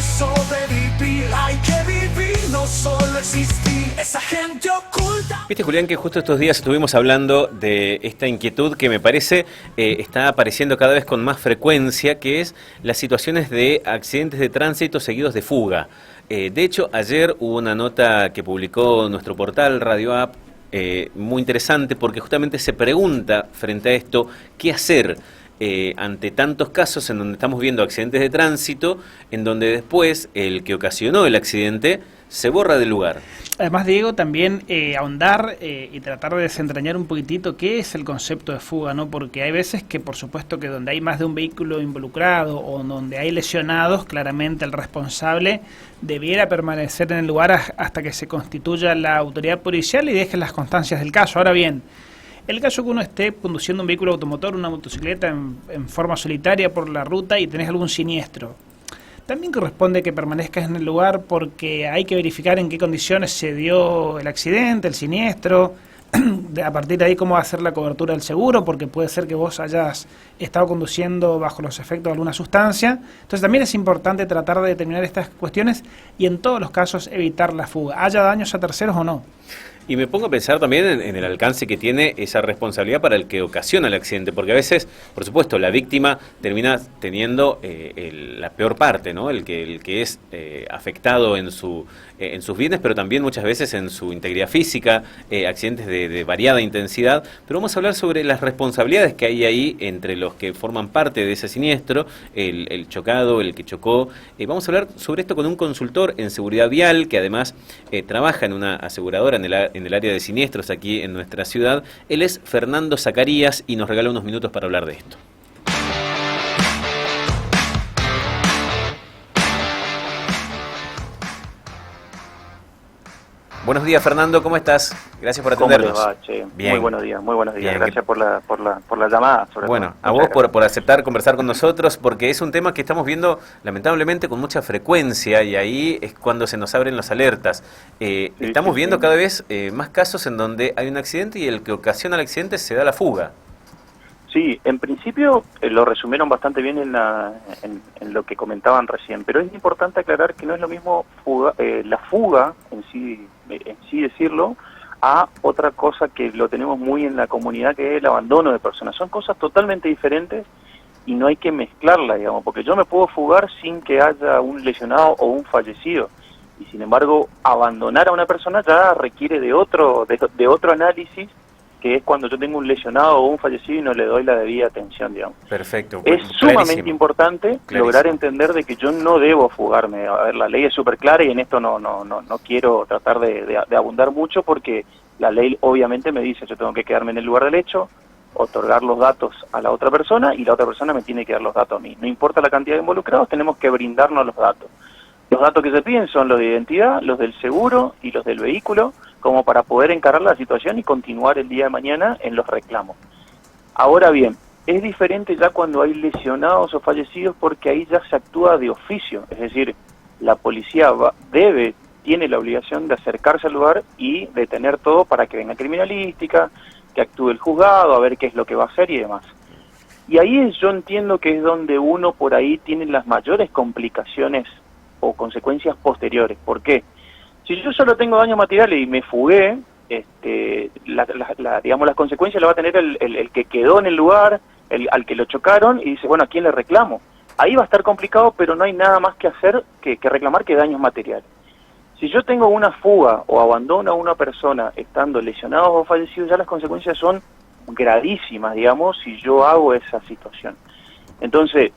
sobrevivir, hay que vivir, no solo existir, esa gente oculta. Viste, Julián, que justo estos días estuvimos hablando de esta inquietud que me parece está apareciendo cada vez con más frecuencia, que es las situaciones de accidentes de tránsito seguidos de fuga. De hecho, ayer hubo una nota que publicó nuestro portal Radio App, muy interesante, porque justamente se pregunta frente a esto, ¿qué hacer ante tantos casos en donde estamos viendo accidentes de tránsito, en donde después el que ocasionó el accidente se borra del lugar? Además, Diego, también ahondar y tratar de desentrañar un poquitito qué es el concepto de fuga, ¿no? Porque hay veces que, por supuesto, que donde hay más de un vehículo involucrado o donde hay lesionados, claramente el responsable debiera permanecer en el lugar hasta que se constituya la autoridad policial y deje las constancias del caso. Ahora bien, el caso que uno esté conduciendo un vehículo automotor, una motocicleta en forma solitaria por la ruta y tenés algún siniestro, también corresponde que permanezcas en el lugar porque hay que verificar en qué condiciones se dio el accidente, el siniestro, a partir de ahí cómo va a ser la cobertura del seguro, porque puede ser que vos hayas estado conduciendo bajo los efectos de alguna sustancia. Entonces también es importante tratar de determinar estas cuestiones y en todos los casos evitar la fuga, haya daños a terceros o no. Y me pongo a pensar también en el alcance que tiene esa responsabilidad para el que ocasiona el accidente, porque a veces, por supuesto, la víctima termina teniendo la peor parte, ¿no? El que es afectado en sus bienes, pero también muchas veces en su integridad física, accidentes de variada intensidad. Pero vamos a hablar sobre las responsabilidades que hay ahí entre los que forman parte de ese siniestro, el chocado, el que chocó. Vamos a hablar sobre esto con un consultor en seguridad vial, que además trabaja en una aseguradora en el área de siniestros aquí en nuestra ciudad. Él es Fernando Zacarías y nos regala unos minutos para hablar de esto. Buenos días, Fernando, ¿cómo estás? Gracias por atendernos. ¿Cómo les va, che? Bien. Muy buenos días, muy buenos días. Bien. Gracias por la llamada. Bueno, a vos por aceptar conversar con nosotros, porque es un tema que estamos viendo lamentablemente con mucha frecuencia y ahí es cuando se nos abren las alertas. Estamos viendo cada vez más casos en donde hay un accidente y el que ocasiona el accidente se da la fuga. Sí, en principio lo resumieron bastante bien en lo que comentaban recién, pero es importante aclarar que no es lo mismo la fuga en sí decirlo, a otra cosa que lo tenemos muy en la comunidad, que es el abandono de personas. Son cosas totalmente diferentes y no hay que mezclarla, digamos, porque yo me puedo fugar sin que haya un lesionado o un fallecido, y sin embargo abandonar a una persona ya requiere de otro análisis, que es cuando yo tengo un lesionado o un fallecido y no le doy la debida atención, digamos. Perfecto. Es sumamente importante lograr entender de que yo no debo fugarme. A ver, la ley es súper clara y en esto no quiero tratar de abundar mucho, porque la ley obviamente me dice yo tengo que quedarme en el lugar del hecho, otorgar los datos a la otra persona y la otra persona me tiene que dar los datos a mí. No importa la cantidad de involucrados, tenemos que brindarnos los datos. Los datos que se piden son los de identidad, los del seguro y los del vehículo, como para poder encarar la situación y continuar el día de mañana en los reclamos. Ahora bien, es diferente ya cuando hay lesionados o fallecidos, porque ahí ya se actúa de oficio, es decir, la policía tiene la obligación de acercarse al lugar y detener todo para que venga criminalística, que actúe el juzgado, a ver qué es lo que va a hacer y demás. Y ahí yo entiendo que es donde uno por ahí tiene las mayores complicaciones o consecuencias posteriores. ¿Por qué? Si yo solo tengo daños materiales y me fugué, digamos, las consecuencias las va a tener el que quedó en el lugar, al que lo chocaron, y dice, bueno, ¿a quién le reclamo? Ahí va a estar complicado, pero no hay nada más que hacer que reclamar que daños materiales. Si yo tengo una fuga o abandono a una persona estando lesionados o fallecidos, ya las consecuencias son gravísimas, digamos, si yo hago esa situación. Entonces,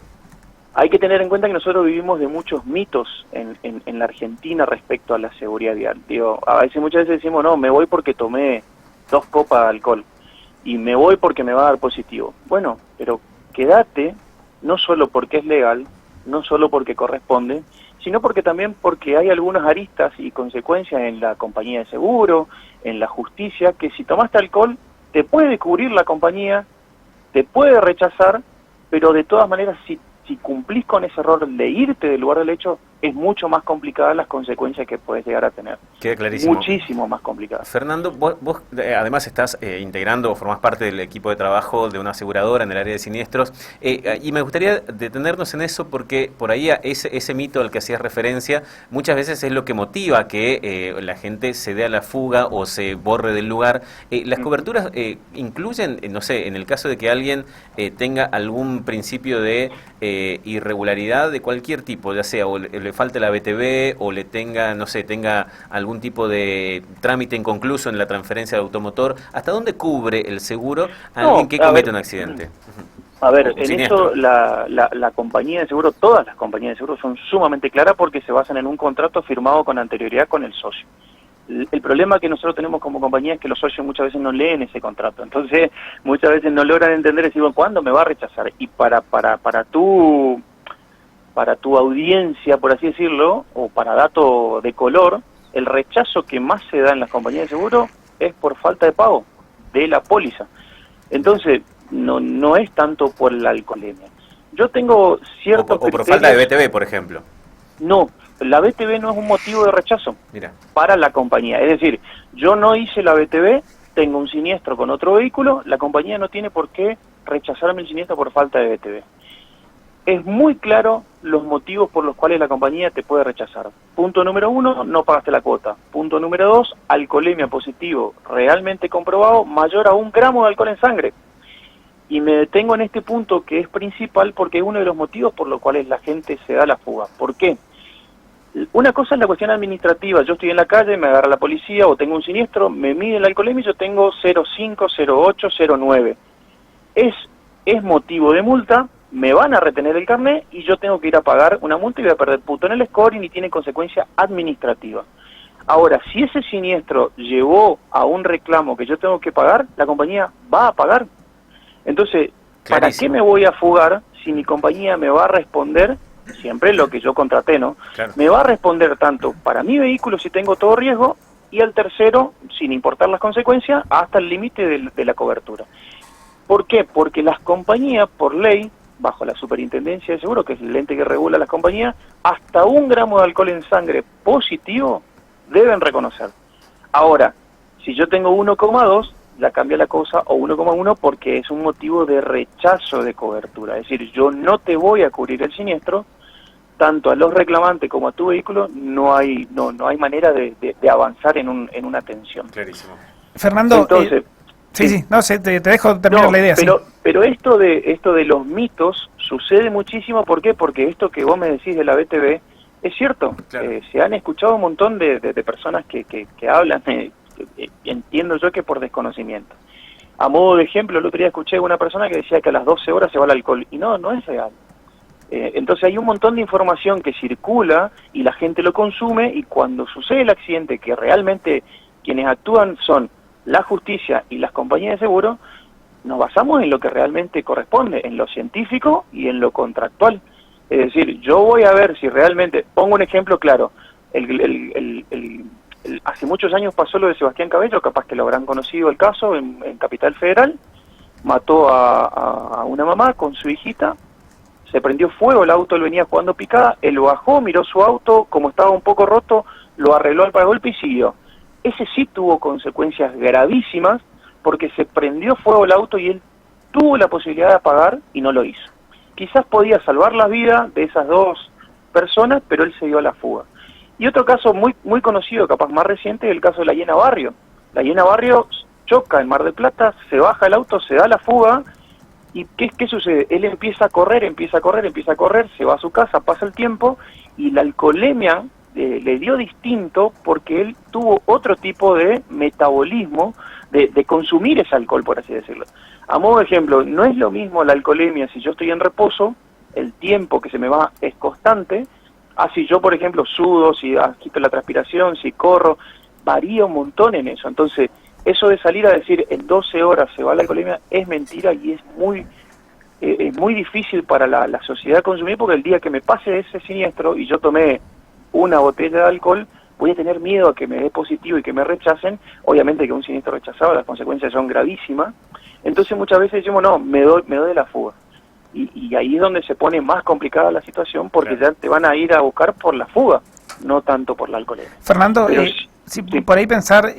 hay que tener en cuenta que nosotros vivimos de muchos mitos en la Argentina respecto a la seguridad vial. Digo, a veces, muchas veces decimos, no, me voy porque tomé 2 copas de alcohol y me voy porque me va a dar positivo. Bueno, pero quédate, no solo porque es legal, no solo porque corresponde, sino porque también porque hay algunas aristas y consecuencias en la compañía de seguro, en la justicia, que si tomaste alcohol te puede cubrir la compañía, te puede rechazar, pero de todas maneras si si cumplís con ese error de irte del lugar del hecho, es mucho más complicada las consecuencias que puedes llegar a tener. Queda clarísimo. Muchísimo más complicada. Fernando, vos además estás integrando o formás parte del equipo de trabajo de una aseguradora en el área de siniestros, y me gustaría detenernos en eso porque por ahí ese mito al que hacías referencia muchas veces es lo que motiva que la gente se dé a la fuga o se borre del lugar. Las coberturas incluyen, no sé, en el caso de que alguien tenga algún principio de irregularidad de cualquier tipo, ya sea o le falte la BTV o le tenga, no sé, tenga algún tipo de trámite inconcluso en la transferencia de automotor, ¿hasta dónde cubre el seguro a alguien que comete un accidente? A ver, Un en siniestro. eso la compañía de seguro, todas las compañías de seguro son sumamente claras porque se basan en un contrato firmado con anterioridad con el socio. El problema que nosotros tenemos como compañía es que los socios muchas veces no leen ese contrato, entonces muchas veces no logran entender y decir, bueno, ¿cuándo me va a rechazar? Y para tu audiencia, por así decirlo, o para dato de color, el rechazo que más se da en las compañías de seguro es por falta de pago de la póliza. Entonces, no es tanto por la alcoholemia. Yo tengo ciertos O por falta de BTV, por ejemplo. No, la BTV no es un motivo de rechazo para la compañía. Es decir, yo no hice la BTV, tengo un siniestro con otro vehículo, la compañía no tiene por qué rechazarme el siniestro por falta de BTV. Es muy claro los motivos por los cuales la compañía te puede rechazar. Punto número 1, no pagaste la cuota. Punto número 2, alcoholemia positivo realmente comprobado, mayor a 1 gramo de alcohol en sangre. Y me detengo en este punto que es principal porque es uno de los motivos por los cuales la gente se da la fuga. ¿Por qué? Una cosa es la cuestión administrativa. Yo estoy en la calle, me agarra la policía o tengo un siniestro, me mide la alcoholemia y yo tengo 0,5, 0,8, 0,9. Es motivo de multa, me van a retener el carnet y yo tengo que ir a pagar una multa y voy a perder punto en el scoring y tiene consecuencia administrativa. Ahora, si ese siniestro llevó a un reclamo que yo tengo que pagar, la compañía va a pagar. Entonces, ¿para qué me voy a fugar si mi compañía me va a responder, siempre lo que yo contraté, ¿no? Claro. Me va a responder tanto para mi vehículo si tengo todo riesgo y al tercero, sin importar las consecuencias, hasta el límite de la cobertura. ¿Por qué? Porque las compañías, por ley, bajo la Superintendencia de Seguros, que es el ente que regula las compañías, hasta 1 gramo de alcohol en sangre positivo deben reconocer. Ahora, si yo tengo 1,2, ya cambia la cosa, o 1,1 porque es un motivo de rechazo de cobertura. Es decir, yo no te voy a cubrir el siniestro, tanto a los reclamantes como a tu vehículo, no hay manera de avanzar en una atención. Clarísimo. Fernando, entonces, sí, no sé, te dejo terminar la idea. Pero esto de los mitos sucede muchísimo, ¿por qué? Porque esto que vos me decís de la BTV es cierto. Claro. Se han escuchado un montón de personas que hablan, entiendo yo que por desconocimiento. A modo de ejemplo, el otro día escuché a una persona que decía que a las 12 horas se va el alcohol, y no es real. Entonces hay un montón de información que circula y la gente lo consume, y cuando sucede el accidente, que realmente quienes actúan son la justicia y las compañías de seguro, nos basamos en lo que realmente corresponde, en lo científico y en lo contractual. Es decir, yo voy a ver si realmente, pongo un ejemplo claro, hace muchos años pasó lo de Sebastián Cabello, capaz que lo habrán conocido el caso, en Capital Federal, mató a una mamá con su hijita, se prendió fuego el auto, él venía jugando picada, él lo bajó, miró su auto, como estaba un poco roto, lo arregló al paragolpe y siguió. Ese sí tuvo consecuencias gravísimas porque se prendió fuego el auto y él tuvo la posibilidad de apagar y no lo hizo. Quizás podía salvar la vida de esas dos personas, pero él se dio a la fuga. Y otro caso muy conocido, capaz más reciente, es el caso de la Hiena Barrio. La Hiena Barrio choca en Mar del Plata, se baja el auto, se da la fuga, y ¿qué sucede? Él empieza a correr, se va a su casa, pasa el tiempo, y la alcoholemia le dio distinto porque él tuvo otro tipo de metabolismo, de consumir ese alcohol, por así decirlo. A modo de ejemplo, no es lo mismo la alcoholemia si yo estoy en reposo, el tiempo que se me va es constante, si yo, por ejemplo, sudo, si quito la transpiración, si corro, varía un montón en eso. Entonces, eso de salir a decir en 12 horas se va la alcoholemia es mentira y es muy difícil para la sociedad consumir, porque el día que me pase ese siniestro y yo tomé una botella de alcohol, voy a tener miedo a que me dé positivo y que me rechacen. Obviamente que un siniestro rechazado, las consecuencias son gravísimas. Entonces muchas veces decimos, no, me doy de la fuga. y ahí es donde se pone más complicada la situación, porque Claro. ya te van a ir a buscar por la fuga, no tanto por la alcoholemia. Fernando, Pero sí, sí. por ahí pensar,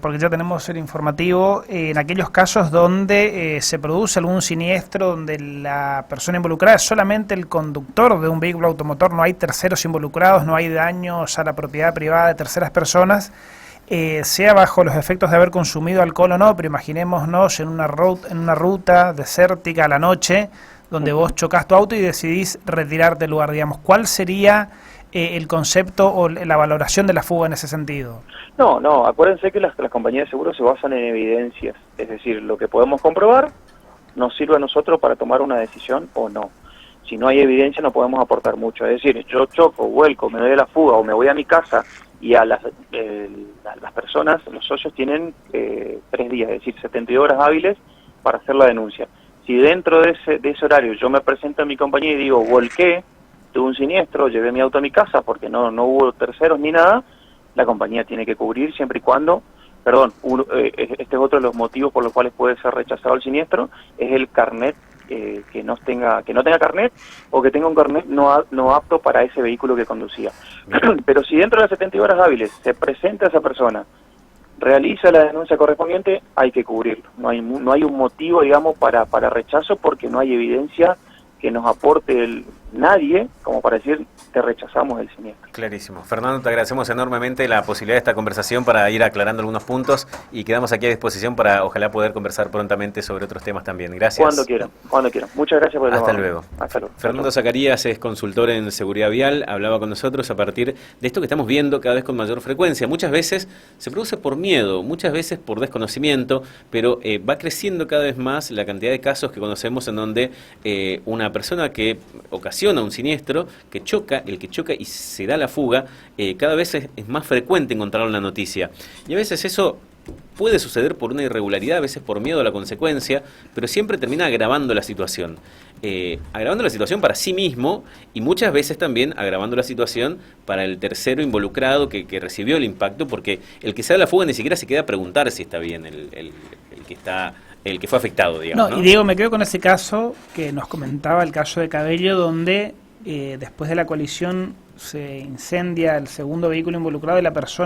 porque ya tenemos el informativo, en aquellos casos donde se produce algún siniestro, donde la persona involucrada es solamente el conductor de un vehículo automotor, no hay terceros involucrados, no hay daños a la propiedad privada de terceras personas, sea bajo los efectos de haber consumido alcohol o no, pero imaginémonos en una ruta desértica a la noche, donde vos chocás tu auto y decidís retirarte del lugar, digamos, ¿cuál sería el concepto o la valoración de la fuga en ese sentido? No, acuérdense que las compañías de seguros se basan en evidencias, es decir, lo que podemos comprobar nos sirve a nosotros para tomar una decisión o no. Si no hay evidencia no podemos aportar mucho, es decir, yo choco, vuelco, me doy a la fuga o me voy a mi casa y a las personas, los socios tienen 3 días, es decir, 72 horas hábiles para hacer la denuncia. Si dentro de ese horario yo me presento a mi compañía y digo, volqué, tuve un siniestro, llevé mi auto a mi casa porque no hubo terceros ni nada, la compañía tiene que cubrir siempre y cuando, este es otro de los motivos por los cuales puede ser rechazado el siniestro, es el carnet, que no tenga carnet o que tenga un carnet no apto para ese vehículo que conducía. Pero si dentro de las 70 horas hábiles se presenta esa persona, realiza la denuncia correspondiente, hay que cubrirlo. No hay un motivo, digamos, para rechazo, porque no hay evidencia que nos aporte nadie como para decir te rechazamos el siniestro. Clarísimo. Fernando, te agradecemos enormemente la posibilidad de esta conversación para ir aclarando algunos puntos y quedamos aquí a disposición para ojalá poder conversar prontamente sobre otros temas también. Gracias. Cuando quieran. Muchas gracias por el Hasta llamado. luego. Hasta luego. Fernando Zacarías es consultor en seguridad vial, hablaba con nosotros a partir de esto que estamos viendo cada vez con mayor frecuencia. Muchas veces se produce por miedo, muchas veces por desconocimiento, pero va creciendo cada vez más la cantidad de casos que conocemos en donde una persona que ocasiona un siniestro, el que choca y se da la fuga, cada vez es más frecuente encontrarlo en la noticia. Y a veces eso puede suceder por una irregularidad, a veces por miedo a la consecuencia, pero siempre termina agravando la situación. Agravando la situación para sí mismo y muchas veces también agravando la situación para el tercero involucrado que recibió el impacto, porque el que se da la fuga ni siquiera se queda a preguntar si está bien el que fue afectado, digamos. No, y Diego, me quedo con ese caso que nos comentaba, el caso de Cabello, donde después de la colisión se incendia el segundo vehículo involucrado y la persona